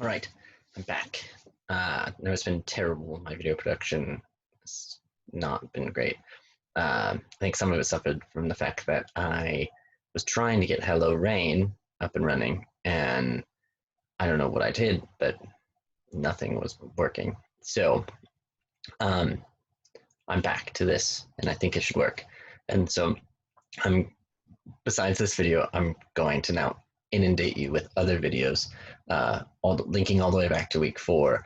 All right, I'm back. No, it's been terrible. My video production has not been great. I think some of it suffered from the fact that I was trying to get Hello Rain up and running, and I don't know what I did, but nothing was working. So um, I'm back to this, and I think it should work. And so I'm besides this video, I'm going to now inundate you with other videos, linking all the way back to week 4,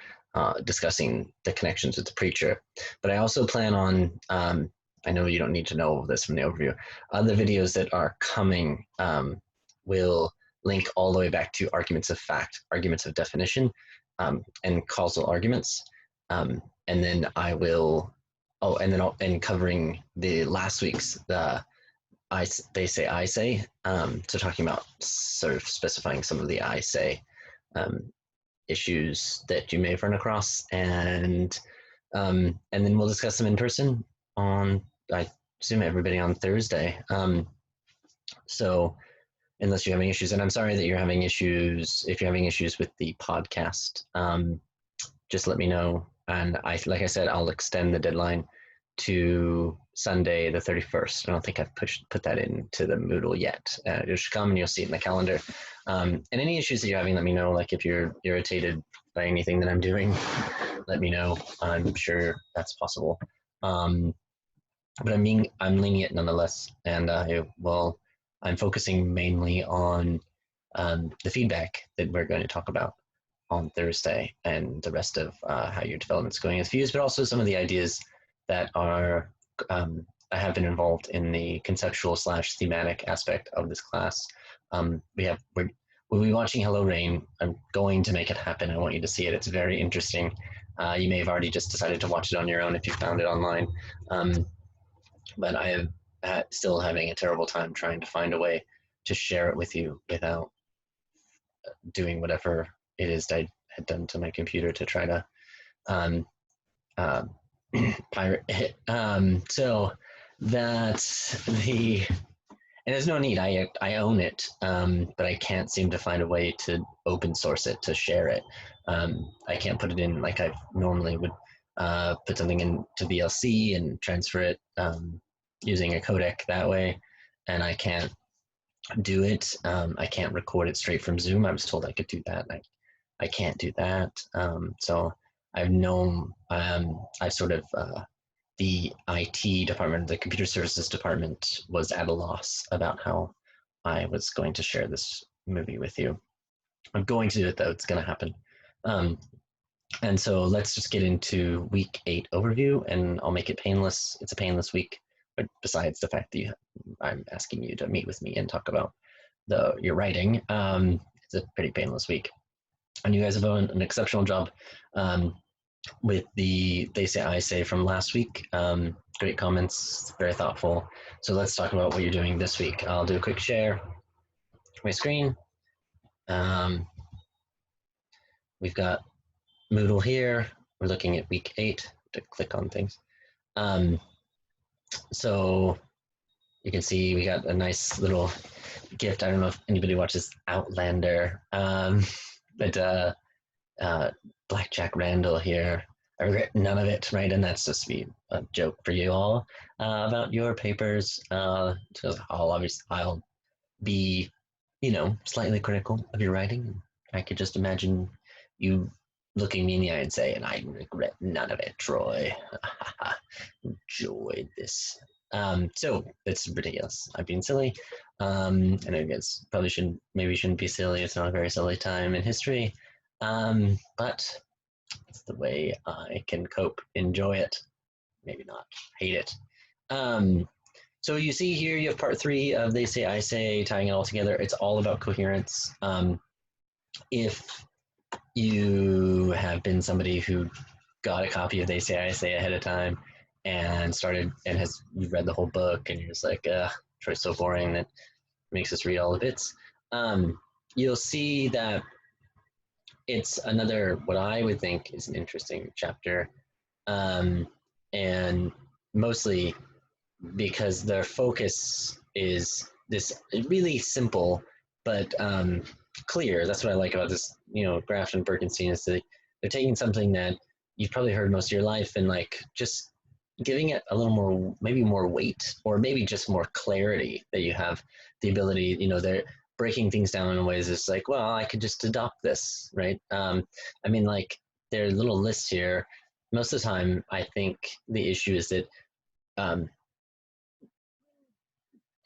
discussing the connections with the preacher. But I also plan on, I know you don't need to know this from the overview, other videos that are coming will link all the way back to arguments of fact, arguments of definition, and causal arguments. And then I will, and covering the last week's, they say I say, so talking about sort of specifying some of the I say issues that you may have run across, and then we'll discuss them in person on, I assume, everybody on Thursday. So unless you're having issues, and I'm sorry that you're having issues, if you're having issues with the podcast, just let me know, and like I said, I'll extend the deadline to Sunday the 31st. I don't think I've put that into the Moodle yet. It should come and you'll see it in the calendar. And any issues that you're having, let me know. Like if you're irritated by anything that I'm doing, let me know. I'm sure that's possible. But I'm lenient nonetheless. And I'm focusing mainly on the feedback that we're going to talk about on Thursday, and the rest of how your development's going as views, but also some of the ideas that are I have been involved in the conceptual / thematic aspect of this class. We'll be watching Hello Rain. I'm going to make it happen. I want you to see it. It's very interesting. You may have already just decided to watch it on your own if you found it online. But I am still having a terrible time trying to find a way to share it with you without doing whatever it is that I had done to my computer to try to pirate it. So that's and there's no need. I own it, but I can't seem to find a way to open source it, to share it. I can't put it in like I normally would put something into VLC and transfer it using a codec that way, and I can't do it. I can't record it straight from Zoom. I was told I could do that. I can't do that. So I've known, I've sort of, the IT department, the computer services department was at a loss about how I was going to share this movie with you. I'm going to do it though, it's gonna happen. And so let's just get into week 8 overview, and I'll make it painless. It's a painless week, but besides the fact that I'm asking you to meet with me and talk about your writing, it's a pretty painless week. And you guys have done an exceptional job with the They Say I Say from last week. Great comments, very thoughtful. So let's talk about what you're doing this week. I'll do a quick share my screen. We've got Moodle here. We're looking at week 8 to click on things. So you can see we got a nice little gift. I don't know if anybody watches Outlander, but Blackjack Randall here. I regret none of it, right? And that's just be a joke for you all about your papers. So I'll be, slightly critical of your writing. I could just imagine you looking me in the eye and say, and I regret none of it, Troy. Enjoyed this. So it's ridiculous. I'm being silly. And I guess maybe shouldn't be silly. It's not a very silly time in history. But it's the way I can cope. Enjoy it. Maybe not. Hate it. So you see here, you have part 3 of They Say I Say, tying it all together. It's all about coherence. If you have been somebody who got a copy of They Say I Say ahead of time and you've read the whole book and you're just like, Troy's so boring that makes us read all the bits, you'll see that it's another, what I would think is an interesting chapter, and mostly because their focus is this really simple but clear. That's what I like about this, Graft and Birkenstein is that they're taking something that you've probably heard most of your life and like just giving it a little more, maybe more weight, or maybe just more clarity that you have the ability. They're breaking things down in ways it's like, well, I could just adopt this, right? I mean, like their little list here. Most of the time, I think the issue is that um,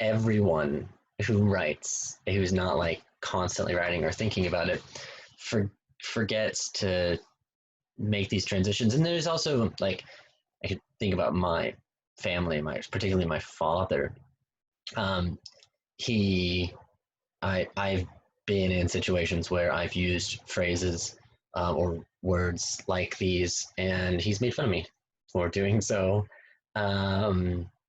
everyone who writes, who's not like constantly writing or thinking about it, for, forgets to make these transitions. And there's also like, I could think about my family, particularly my father. Um, he, I've been in situations where I've used phrases or words like these, and he's made fun of me for doing so,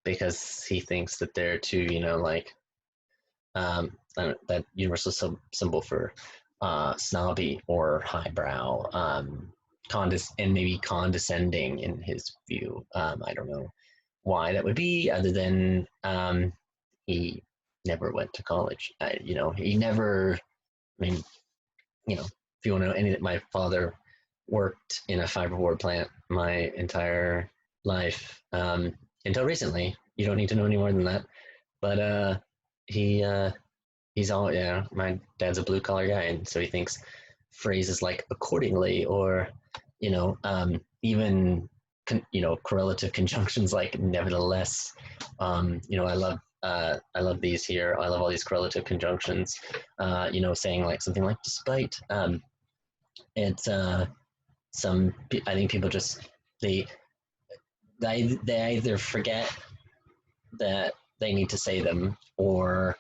because he thinks that they're too, like that universal symbol for snobby or highbrow, and maybe condescending in his view. I don't know why that would be, other than he never went to college. He never. I mean, if you want to know any, my father worked in a fiberboard plant my entire life, until recently. You don't need to know any more than that. But he he's all, yeah. My dad's a blue collar guy, and so he thinks phrases like accordingly, or even correlative conjunctions like nevertheless. I love these here. I love all these correlative conjunctions. Saying like something like despite. It's some. I think people just they they either forget that they need to say them, or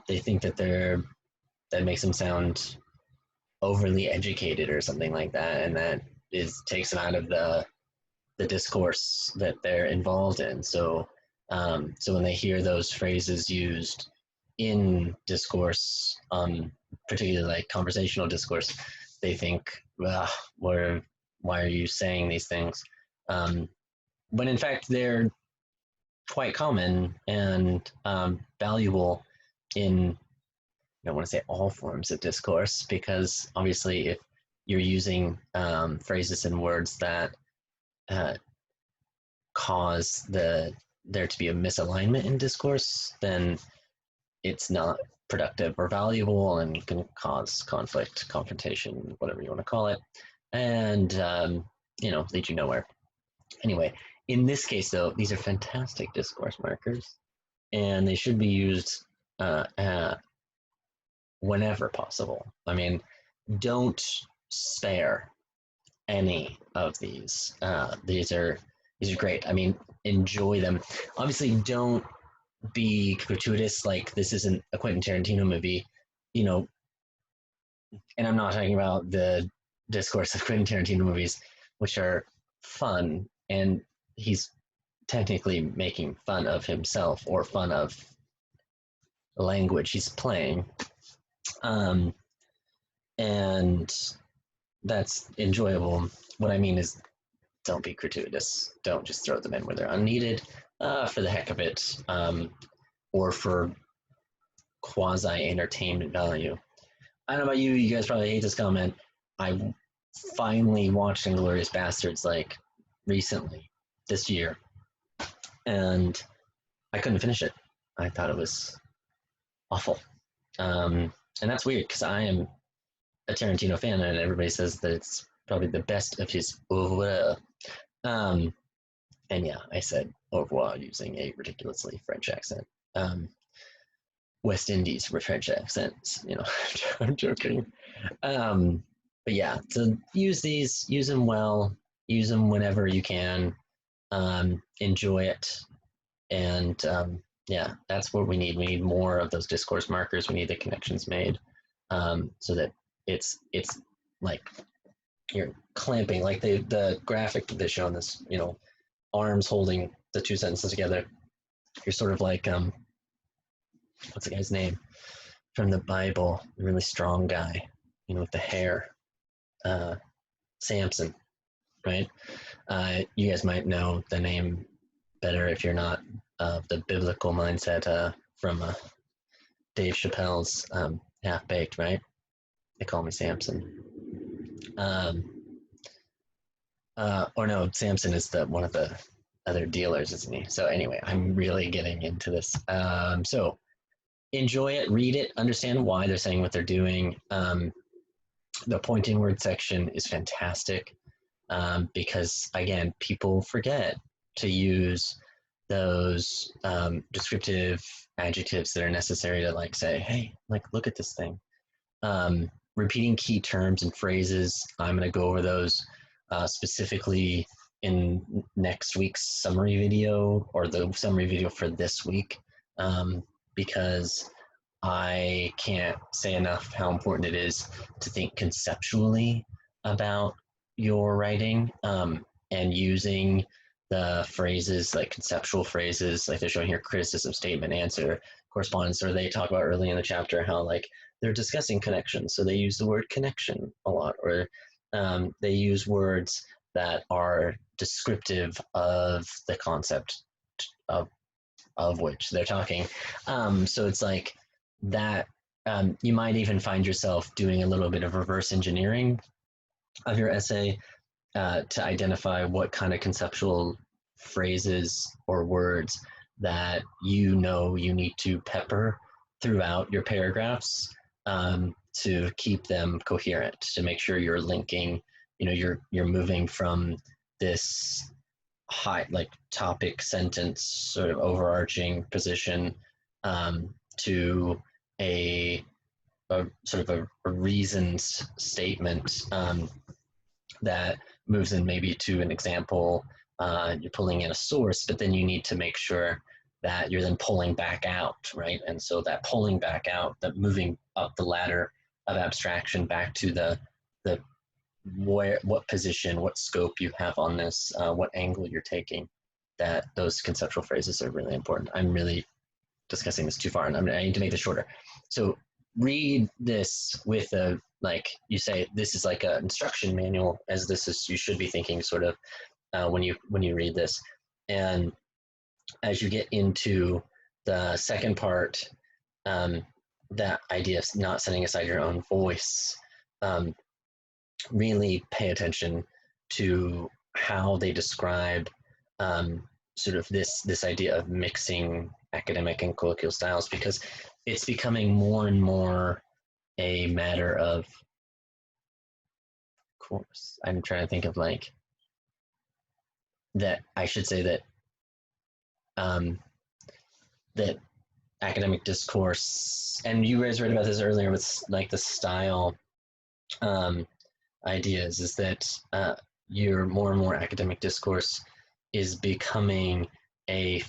they think that makes them sound overly educated or something like that, and that takes them out of the discourse that they're involved in. So when they hear those phrases used in discourse, particularly like conversational discourse, they think, well, why are you saying these things? When in fact they're quite common and valuable in, I don't want to say all forms of discourse, because obviously if you're using phrases and words that uh, cause there to be a misalignment in discourse, then it's not productive or valuable and can cause conflict, confrontation, whatever you want to call it, and lead you nowhere. Anyway, in this case, though, these are fantastic discourse markers, and they should be used whenever possible. I mean, don't spare any of these. These are great. I mean, enjoy them. Obviously, don't be gratuitous. Like this isn't a Quentin Tarantino movie, you know. And I'm not talking about the discourse of Quentin Tarantino movies, which are fun, and he's technically making fun of himself or fun of the language he's playing. Um, and that's enjoyable. What I mean is, don't be gratuitous. Don't just throw them in where they're unneeded for the heck of it, or for quasi entertainment value. I don't know about you. You guys probably hate this comment. I finally watched Inglourious Bastards like recently, this year, and I couldn't finish it. I thought it was awful, and that's weird because I am a Tarantino fan, and everybody says that it's probably the best of his oeuvre. Um, and yeah, I said au revoir using a ridiculously French accent. West Indies French accents, I'm joking. But yeah, so use these, use them well, use them whenever you can, enjoy it. And yeah, that's what we need. We need more of those discourse markers. We need the connections made, so that it's like you're clamping, like the graphic that they show in this, arms holding the two sentences together. You're sort of like, what's the guy's name from the Bible? The really strong guy, with the hair, Samson, right? You guys might know the name better if you're not of the biblical mindset from Dave Chappelle's half baked, right? They call me Samson. Um, or no, Samson is the one of the other dealers, isn't he? So anyway, I'm really getting into this. So enjoy it, read it, understand why they're saying what they're doing. The pointing word section is fantastic because again, people forget to use those descriptive adjectives that are necessary to like say, hey, like look at this thing. Repeating key terms and phrases. I'm going to go over those specifically in next week's summary video or the summary video for this week because I can't say enough how important it is to think conceptually about your writing and using the phrases like conceptual phrases like they're showing here: criticism, statement, answer, correspondence, or they talk about early in the chapter how like they're discussing connections, so they use the word connection a lot, or they use words that are descriptive of the concept of which they're talking. So it's like that. You might even find yourself doing a little bit of reverse engineering of your essay to identify what kind of conceptual phrases or words that you know you need to pepper throughout your paragraphs to keep them coherent, to make sure you're linking, you know, you're moving from this high like topic sentence sort of overarching position to a, sort of a reasoned statement that moves in maybe to an example. You're pulling in a source, but then you need to make sure that you're then pulling back out, right? And so that pulling back out, that moving up the ladder of abstraction back to the where, what position, what scope you have on this, what angle you're taking, that those conceptual phrases are really important. I'm really discussing this too far, and I need to make this shorter. So read this with a, like you say, this is like an instruction manual, as this is, you should be thinking sort of when you read this. And as you get into the second part, that idea of not setting aside your own voice, really pay attention to how they describe sort of this idea of mixing academic and colloquial styles, because it's becoming more and more a matter of course. I'm trying to think of like that. I should say that that academic discourse, and you guys read about this earlier with like the style ideas, is that your more and more academic discourse is becoming a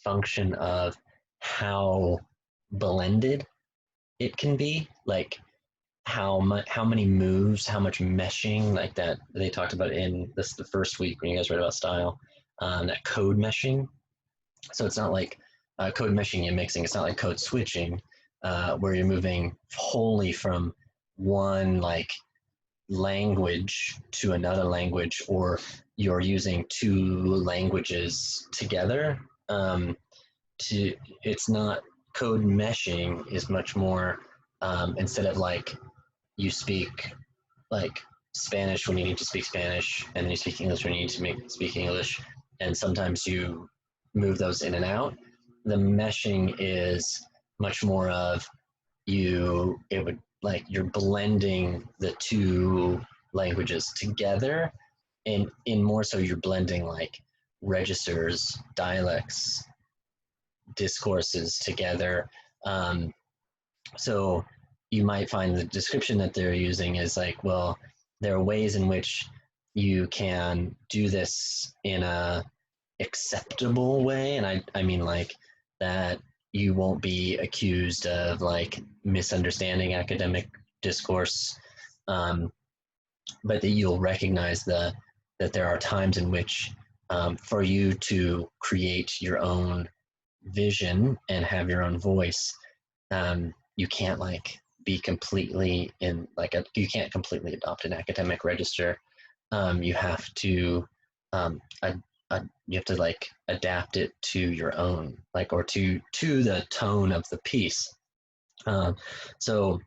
function of how blended it can be, like how many moves, how much meshing, like that they talked about in this the first week when you guys read about style, that code meshing. So it's not like code meshing and mixing. It's not like code switching, where you're moving wholly from one like language to another language, or you're using two languages together. To It's not, code meshing is much more instead of like you speak like Spanish when you need to speak Spanish, and then you speak English when you need to speak English, and sometimes you move those in and out. The meshing is much more of it would like you're blending the two languages together, and in more so you're blending like registers, dialects, discourses together. So you might find the description that they're using is like, well, there are ways in which you can do this in a acceptable way, and I mean like that you won't be accused of like misunderstanding academic discourse, but that you'll recognize that there are times in which for you to create your own vision and have your own voice, you can't like be completely in like you can't completely adopt an academic register. You have to you have to like adapt it to your own, like, or to the tone of the piece. So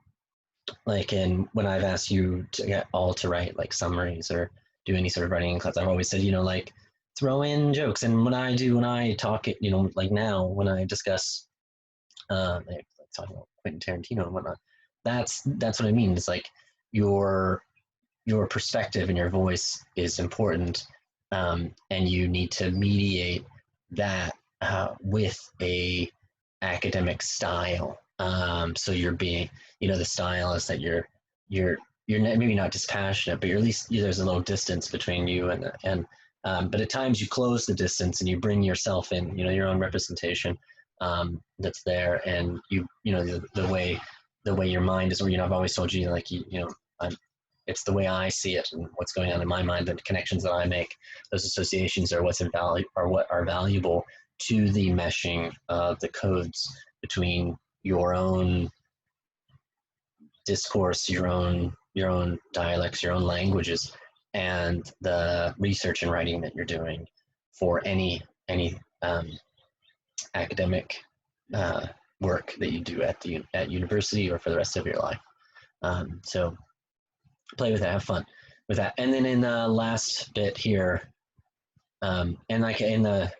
like when I've asked you to get all to write like summaries or do any sort of writing in class, I've always said, like throw in jokes. And when I talk it, like now when I discuss like talking about Quentin Tarantino and whatnot, that's what I mean. It's like your your perspective and your voice is important, and you need to mediate that with a academic style. So you're being, the style is that you're maybe not dispassionate, but you're at least there's a little distance between you but at times you close the distance and you bring yourself in, your own representation that's there, and the way your mind is. I've always told you like I'm, it's the way I see it and what's going on in my mind, the connections that I make, those associations are what are valuable to the meshing of the codes between your own discourse, your own dialects, your own languages, and the research and writing that you're doing for any academic work that you do at university or for the rest of your life. So play with it, have fun with that. And then in the last bit here, and like in the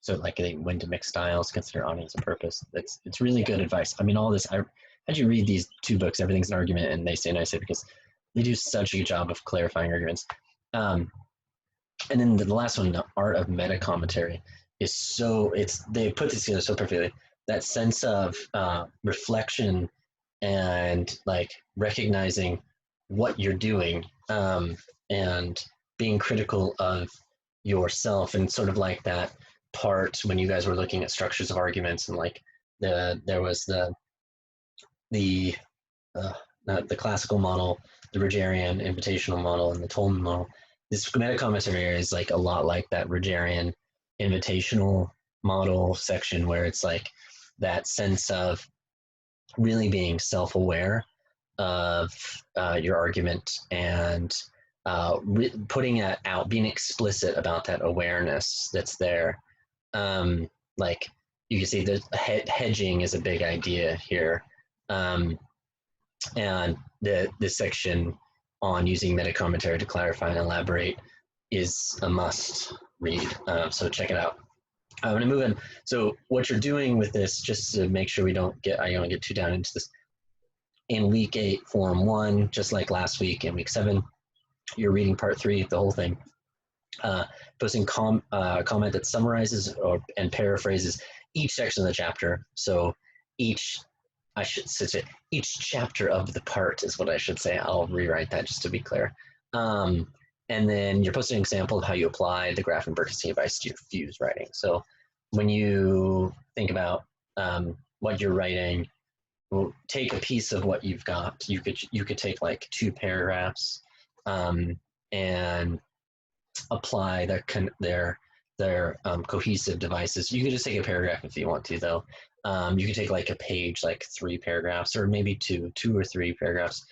like when to mix styles, consider audience and purpose. It's really good advice. I mean, all this. I had you read these two books. Everything's an argument, and they say and I say because they do such a good job of clarifying arguments. And then the last one, the art of meta commentary, is they put this together so perfectly. That sense of reflection and like recognizing what you're doing, and being critical of yourself, and sort of like that part when you guys were looking at structures of arguments, and like there was the the classical model, the Rogerian invitational model, and the Tolman model. This meta commentary is like a lot like that Rogerian invitational model section, where it's like that sense of really being self-aware of your argument, and putting it out, being explicit about that awareness that's there. Like you can see, the hedging is a big idea here, and this section on using meta commentary to clarify and elaborate is a must read. So check it out. I'm going to move in. So what you're doing with this, just to make sure I don't get too down into this, in week 8, form 1, just like last week in week 7, you're reading part 3, the whole thing. Posting comment that summarizes and paraphrases each section of the chapter. So each chapter of the part is what I should say. I'll rewrite that just to be clear. And then you're posting an example of how you apply the graph and Berkstein advice to your fuse writing. So when you think about what you're writing, well, take a piece of what you've got. You could take like 2 paragraphs and apply their cohesive devices. You could just take a paragraph if you want to, though. You could take like a page, like 3 paragraphs, or maybe two or 3 paragraphs,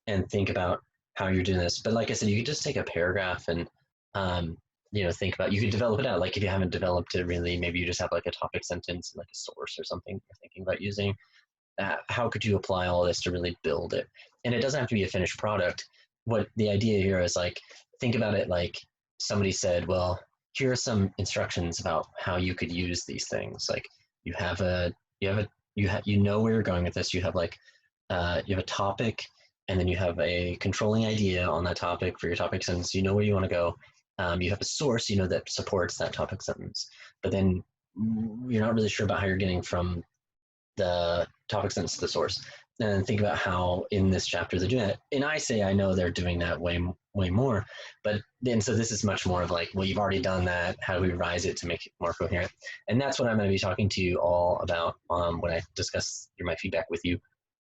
and think about how you're doing this. But like I said, you could just take a paragraph and think about. You could develop it out. Like if you haven't developed it really, maybe you just have like a topic sentence, like a source or something you're thinking about using. How could you apply all this to really build it? And it doesn't have to be a finished product. What the idea here is, like, think about it like somebody said, well, here are some instructions about how you could use these things. Like you know where you're going with this. You have like you have a topic, and then you have a controlling idea on that topic for your topic sentence. You know where you want to go. You have a source, that supports that topic sentence, but then you're not really sure about how you're getting from the topic sentence to the source. And think about how in this chapter they're doing it. And I know they're doing that way more, but then so this is much more of like, well, you've already done that. How do we revise it to make it more coherent? And that's what I'm going to be talking to you all about when I discuss my feedback with you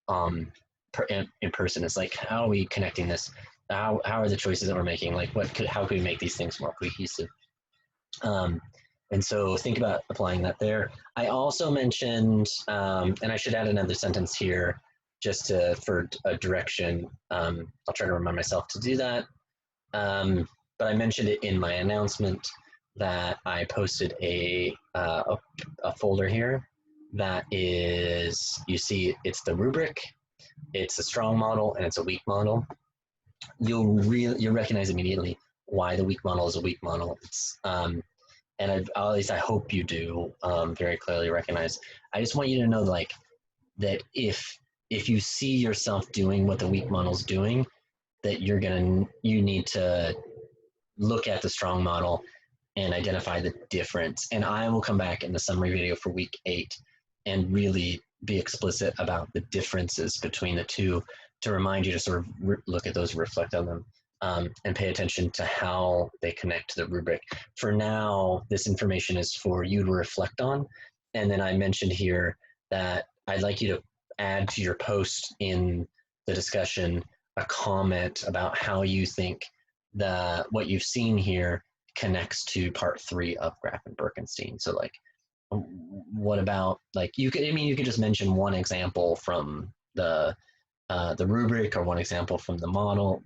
in person. It's like, how are we connecting this? How are the choices that we're making? Like, how could we make these things more cohesive? And so think about applying that there. I also mentioned, and I should add another sentence here just for a direction. I'll try to remind myself to do that. But I mentioned it in my announcement that I posted a folder here that is, you see it's the rubric, it's a strong model, and it's a weak model. You'll recognize immediately why the weak model is a weak model. It's and at least I hope you do very clearly recognize. I just want you to know like that if you see yourself doing what the weak model's doing, that you need to look at the strong model and identify the difference. And I will come back in the summary video for week 8 and really be explicit about the differences between the two to remind you to sort of look at those, reflect on them, and pay attention to how they connect to the rubric. For now, this information is for you to reflect on. And then I mentioned here that I'd like you to add to your post in the discussion a comment about how you think what you've seen here connects to part 3 of Graf and Birkenstein. So like, what about like you could just mention one example from the rubric, or one example from the model,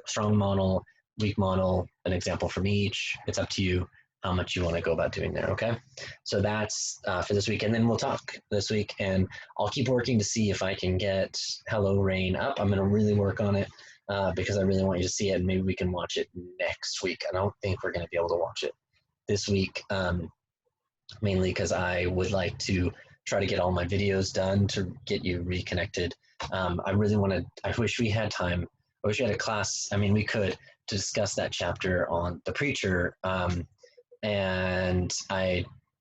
strong model, weak model, an example from each. It's up to you how much you want to go about doing there. Okay, so that's for this week, and then we'll talk this week, and I'll keep working to see if I can get Hello Rain up. I'm going to really work on it because I really want you to see it, and maybe we can watch it next week. I don't think we're going to be able to watch it this week, mainly because I would like to try to get all my videos done to get you reconnected. I really want to, I wish we had time. I wish we had a class. I mean, we could to discuss that chapter on the preacher. And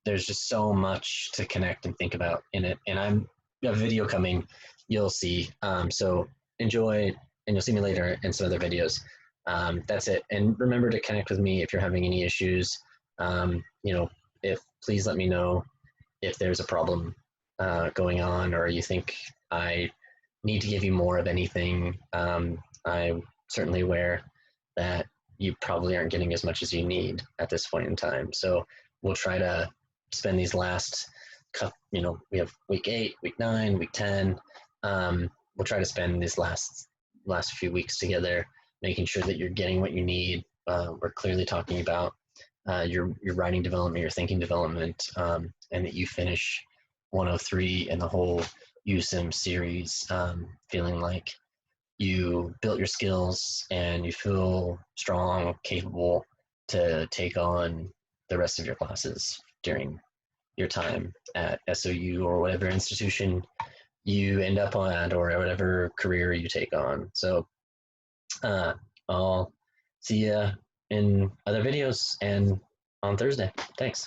there's just so much to connect and think about in it. And I'm a video coming, you'll see. So enjoy, and you'll see me later in some other videos. That's it. And remember to connect with me if you're having any issues. Please let me know if there's a problem going on, or you think I need to give you more of anything. I'm certainly aware that you probably aren't getting as much as you need at this point in time. So we'll try to spend these last, we have week 8, week 9, week 10. We'll try to spend these last few weeks together, making sure that you're getting what you need. We're clearly talking about your writing development, your thinking development, and that you finish 103 and the whole USem series feeling like you built your skills and you feel strong, capable to take on the rest of your classes during your time at SOU or whatever institution you end up on, or whatever career you take on. So I'll see you in other videos and on Thursday. Thanks.